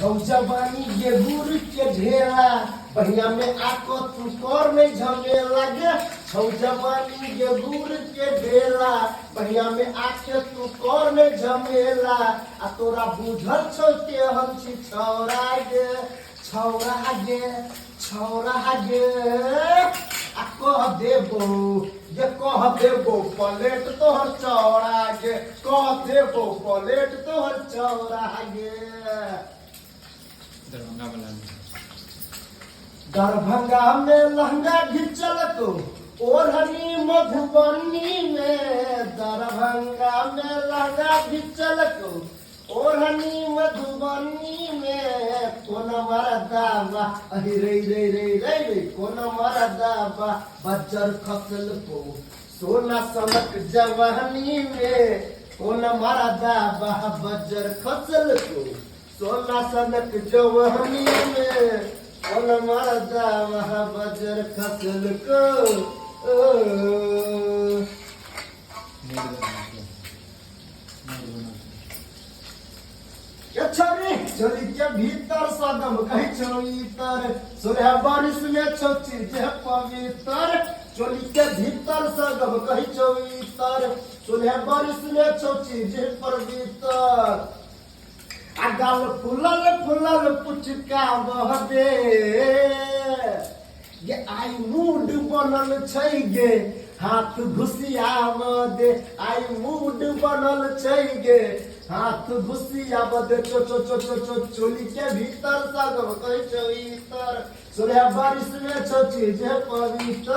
जवानी ये गुड़ के ढेला बहिया में आको तू कर में झमेला गे जवानी ये गुड़ के ढेला बहिया में आके तू कर में झमेला आ तोरा बुझल छौ के हम छी छौरा गे छौरा गे आ कह देबो प्लेट तोहर चौड़ा गे कह देबो प्लेट तोहर चौड़ा गे दरभंगा में लहंगा घिचल तो ओढ़नी मधुबनी में दरभंगा में लहंगा घिचल तो ओढ़नी मधुबनी में कोन मरदावा अहि रे कोन मरदावा बजर खसल को सोना सनक जवानी में कोन मरदावा बजर खसल को सोना सनक जवानी में कोन मरदावा बजर खसल को चली के भीतर सदम कही चोईतर सुरह बारिश में छो चीज पवित्र चोली के भीतर सदम कही चोईतर सुरह बारिश में छो चीज पवित्र अगल फुलल पुचका बहबे ये आई मूड बनल छै गे हाथ घुसियाव दे आई मूड बनल छै गे हाथ घुसियाव दे चोली के भीतर सगम कहि चोईतर सुरह बारिश में छो चीज पवित्र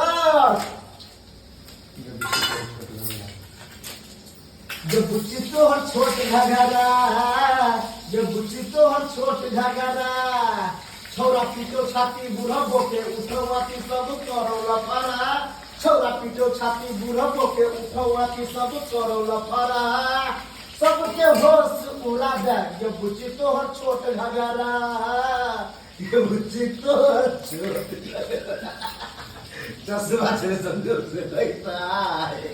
जे बुच्ची तोहर छोट घगरा जे बुच्ची तोहर छोट घगरा छौरा पीटो छाती बूढ़ा बोके उठवाती सब करौला फरा छौरा पीटो छाती बूढ़ा बोके उठवाती सब करौला फरा सबके होश उड़ा दे ये बुच्ची तोहर छोट घगरा ये बुच्ची तोहर छोट घगरा चश्मा से समझो से लगता है